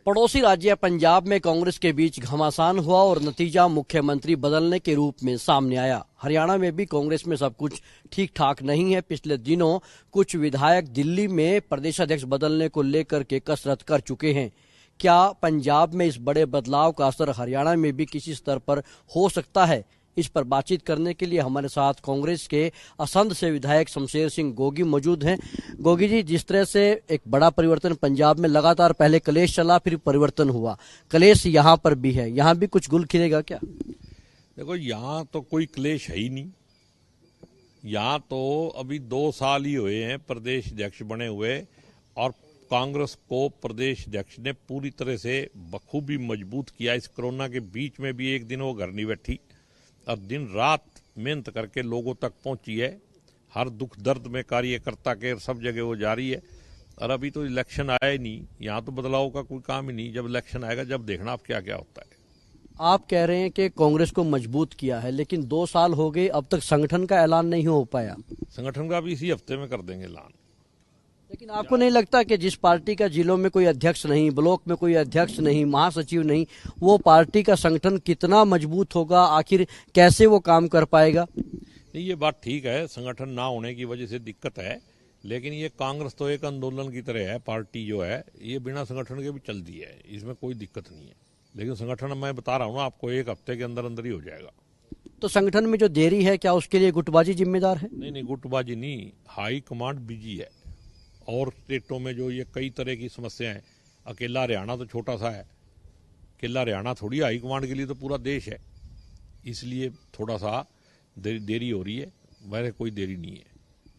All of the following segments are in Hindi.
पड़ोसी राज्य पंजाब में कांग्रेस के बीच घमासान हुआ और नतीजा मुख्यमंत्री बदलने के रूप में सामने आया। हरियाणा में भी कांग्रेस में सब कुछ ठीक ठाक नहीं है। पिछले दिनों कुछ विधायक दिल्ली में प्रदेशाध्यक्ष बदलने को लेकर के कसरत कर चुके हैं। क्या पंजाब में इस बड़े बदलाव का असर हरियाणा में भी किसी स्तर पर हो सकता है? इस पर बातचीत करने के लिए हमारे साथ कांग्रेस के असंध से विधायक शमशेर सिंह गोगी मौजूद हैं। गोगी जी, जिस तरह से एक बड़ा परिवर्तन पंजाब में लगातार पहले कलेश चला, फिर परिवर्तन हुआ, कलेश यहाँ पर भी है, यहाँ भी कुछ गुल खिलेगा क्या? देखो, यहाँ तो कोई क्लेश है ही नहीं। यहाँ तो अभी 2 साल ही हुए हैं प्रदेश अध्यक्ष बने हुए, और कांग्रेस को प्रदेश अध्यक्ष ने पूरी तरह से बखूबी मजबूत किया। इस कोरोना के बीच में भी एक दिन वो घर नहीं बैठी और दिन रात मेहनत करके लोगों तक पहुंची है। हर दुख दर्द में कार्यकर्ता के सब जगह वो जारी है। और अभी तो इलेक्शन आया ही नहीं, यहाँ तो बदलाव का कोई काम ही नहीं। जब इलेक्शन आएगा जब देखना आप क्या क्या होता है। आप कह रहे हैं कि कांग्रेस को मजबूत किया है, लेकिन 2 साल हो गए, अब तक संगठन का ऐलान नहीं हो पाया। संगठन का भी इसी हफ्ते में कर देंगे ऐलान। लेकिन आपको नहीं लगता कि जिस पार्टी का जिलों में कोई अध्यक्ष नहीं, ब्लॉक में कोई अध्यक्ष नहीं, महासचिव नहीं, वो पार्टी का संगठन कितना मजबूत होगा? आखिर कैसे वो काम कर पाएगा? नहीं, ये बात ठीक है, संगठन ना होने की वजह से दिक्कत है। लेकिन ये कांग्रेस तो एक आंदोलन की तरह है। पार्टी जो है ये बिना संगठन के भी चलती है, इसमें कोई दिक्कत नहीं है। लेकिन संगठन मैं बता रहा हूँ ना आपको, 1 हफ्ते के अंदर अंदर ही हो जाएगा। तो संगठन में जो देरी है, क्या उसके लिए गुटबाजी जिम्मेदार है? नहीं, गुटबाजी नहीं, हाई कमांड बिजी है। और स्टेटों में जो ये कई तरह की समस्याएं हैं, अकेला हरियाणा तो छोटा सा है, अकेला हरियाणा थोड़ी हाई कमांड के लिए तो पूरा देश है। इसलिए थोड़ा सा देरी हो रही है, वैसे कोई देरी नहीं है।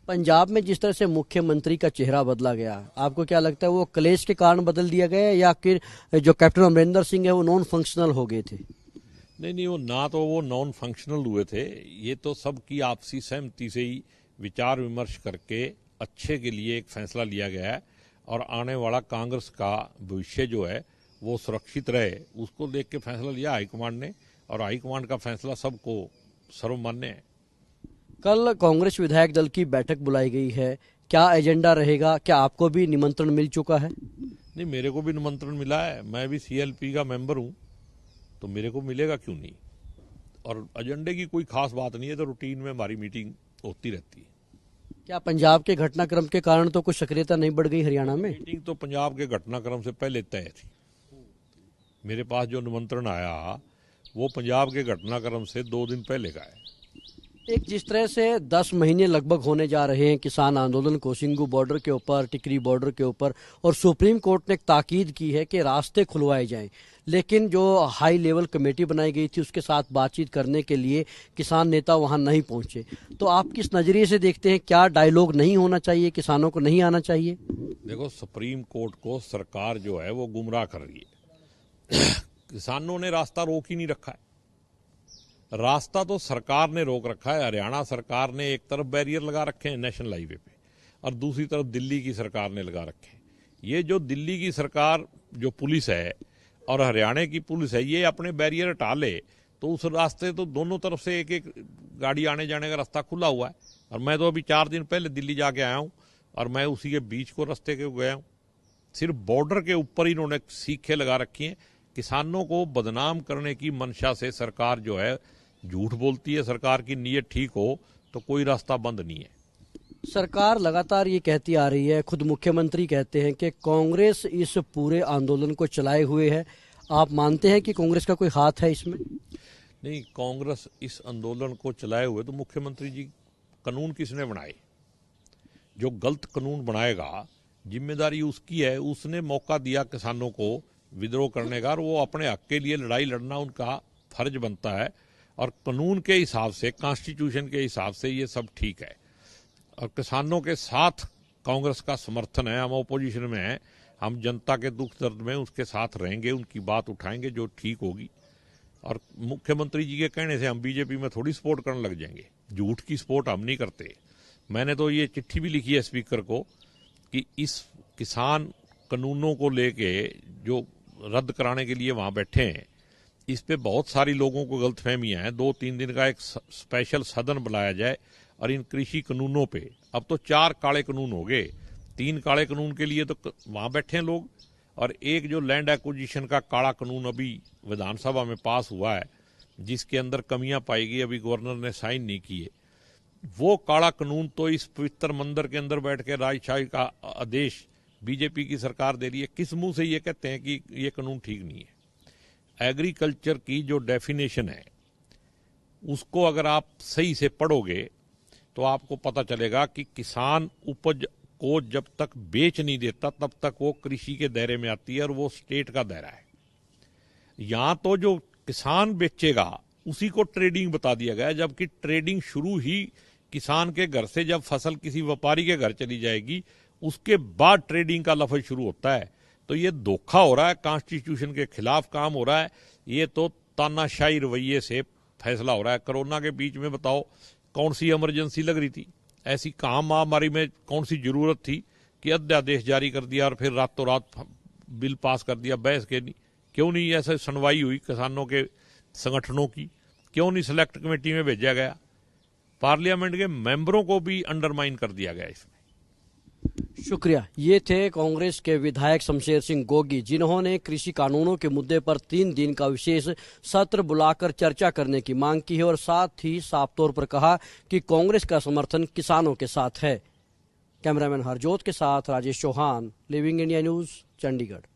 पंजाब में जिस तरह से मुख्यमंत्री का चेहरा बदला गया, आपको क्या लगता है वो क्लेश के कारण बदल दिया गया, या फिर जो कैप्टन अमरिंदर सिंह है वो नॉन फंक्शनल हो गए थे? नहीं, वो नॉन फंक्शनल हुए थे। ये तो सबकी आपसी सहमति से ही विचार विमर्श करके अच्छे के लिए एक फैसला लिया गया है। और आने वाला कांग्रेस का भविष्य जो है वो सुरक्षित रहे, उसको देख के फैसला लिया हाईकमांड ने। और हाईकमांड का फैसला सबको सर्वमान्य है। कल कांग्रेस विधायक दल की बैठक बुलाई गई है, क्या एजेंडा रहेगा? क्या आपको भी निमंत्रण मिल चुका है? नहीं, मेरे को भी निमंत्रण मिला है। मैं भी CLP का मेंबर हूं, तो मेरे को मिलेगा क्यों नहीं। और एजेंडे की कोई खास बात नहीं है, तो रूटीन में हमारी मीटिंग होती रहती है। क्या पंजाब के घटनाक्रम के कारण तो कुछ सक्रियता नहीं बढ़ गई हरियाणा में? मीटिंग तो पंजाब के घटनाक्रम से पहले तय थी। मेरे पास जो निमंत्रण आया वो पंजाब के घटनाक्रम से 2 दिन पहले का है। एक जिस तरह से 10 महीने लगभग होने जा रहे हैं किसान आंदोलन को, सिंगू बॉर्डर के ऊपर, टिकरी बॉर्डर के ऊपर, और सुप्रीम कोर्ट ने एक ताकीद की है कि रास्ते खुलवाए जाएं, लेकिन जो हाई लेवल कमेटी बनाई गई थी उसके साथ बातचीत करने के लिए किसान नेता वहां नहीं पहुंचे। तो आप किस नजरिए से देखते हैं, क्या डायलॉग नहीं होना चाहिए, किसानों को नहीं आना चाहिए? देखो, सुप्रीम कोर्ट को सरकार जो है वो गुमराह कर रही है। किसानों ने रास्ता रोक ही नहीं रखा है। रास्ता तो सरकार ने रोक रखा है। हरियाणा सरकार ने एक तरफ बैरियर लगा रखे हैं नेशनल हाईवे पे, और दूसरी तरफ दिल्ली की सरकार ने लगा रखे हैं। ये जो दिल्ली की सरकार, जो पुलिस है, और हरियाणा की पुलिस है, ये अपने बैरियर हटा ले तो उस रास्ते तो दोनों तरफ से एक एक गाड़ी आने जाने का रास्ता खुला हुआ है। और मैं तो अभी 4 दिन पहले दिल्ली जाके आया हूँ, और मैं उसी के बीच को रास्ते के गया हूँ। सिर्फ बॉर्डर के ऊपर ही इन्होंने सीखें लगा रखी हैं। किसानों को बदनाम करने की मंशा से सरकार जो है झूठ बोलती है। सरकार की नीयत ठीक हो तो कोई रास्ता बंद नहीं है। सरकार लगातार ये कहती आ रही है, खुद मुख्यमंत्री कहते हैं कि कांग्रेस इस पूरे आंदोलन को चलाए हुए है। आप मानते हैं कि कांग्रेस का कोई हाथ है इसमें? नहीं, कांग्रेस इस आंदोलन को चलाए हुए तो मुख्यमंत्री जी, कानून किसने बनाए? जो गलत कानून बनाएगा जिम्मेदारी उसकी है। उसने मौका दिया किसानों को विद्रोह करने का, और वो अपने हक के लिए लड़ाई लड़ना उनका फर्ज बनता है। और कानून के हिसाब से, कॉन्स्टिट्यूशन के हिसाब से ये सब ठीक है। और किसानों के साथ कांग्रेस का समर्थन है। हम ओपोजिशन में हैं, हम जनता के दुख दर्द में उसके साथ रहेंगे, उनकी बात उठाएंगे जो ठीक होगी। और मुख्यमंत्री जी के कहने से हम बीजेपी में थोड़ी सपोर्ट करने लग जाएंगे। झूठ की सपोर्ट हम नहीं करते। मैंने तो ये चिट्ठी भी लिखी है स्पीकर को कि इस किसान कानूनों को लेके जो रद्द कराने के लिए वहां बैठे हैं, इस पे बहुत सारी लोगों को गलतफहमियां हैं। 2-3 दिन का एक स्पेशल सदन बुलाया जाए और इन कृषि कानूनों पे, अब तो 4 काले कानून हो गए, 3 काले कानून के लिए तो वहां बैठे हैं लोग, और एक जो लैंड एक्विजिशन का काला कानून अभी विधानसभा में पास हुआ है, जिसके अंदर कमियां पाई गई, अभी गवर्नर ने साइन नहीं किए, वो काला कानून तो इस पवित्र मंदिर के अंदर बैठ के राजशाही का आदेश बीजेपी की सरकार दे रही है। किस मुंह से ये कहते हैं कि ये कानून ठीक नहीं है? एग्रीकल्चर की जो डेफिनेशन है उसको अगर आप सही से पढ़ोगे तो आपको पता चलेगा कि किसान उपज को जब तक बेच नहीं देता तब तक वो कृषि के दायरे में आती है और वो स्टेट का दायरा है। यहां तो जो किसान बेचेगा उसी को ट्रेडिंग बता दिया गया, जबकि ट्रेडिंग शुरू ही किसान के घर से जब फसल किसी व्यापारी के घर चली जाएगी उसके बाद ट्रेडिंग का लफ्ज शुरू होता है। तो ये धोखा हो रहा है, कॉन्स्टिट्यूशन के खिलाफ काम हो रहा है, ये तो तानाशाही रवैये से फैसला हो रहा है। कोरोना के बीच में बताओ कौन सी इमरजेंसी लग रही थी? ऐसी कहाँ महामारी में कौन सी जरूरत थी कि अध्यादेश जारी कर दिया और फिर रातों रात बिल पास कर दिया? बहस के नहीं, क्यों नहीं ऐसे सुनवाई हुई किसानों के संगठनों की? क्यों नहीं सिलेक्ट कमेटी में भेजा गया? पार्लियामेंट के मेंबरों को भी अंडरमाइन कर दिया गया इसमें। शुक्रिया। ये थे कांग्रेस के विधायक शमशेर सिंह गोगी, जिन्होंने कृषि कानूनों के मुद्दे पर 3 दिन का विशेष सत्र बुलाकर चर्चा करने की मांग की है और साथ ही साफ तौर पर कहा कि कांग्रेस का समर्थन किसानों के साथ है। कैमरामैन हरजोत के साथ Rajesh Chauhan, living India news, Chandigarh.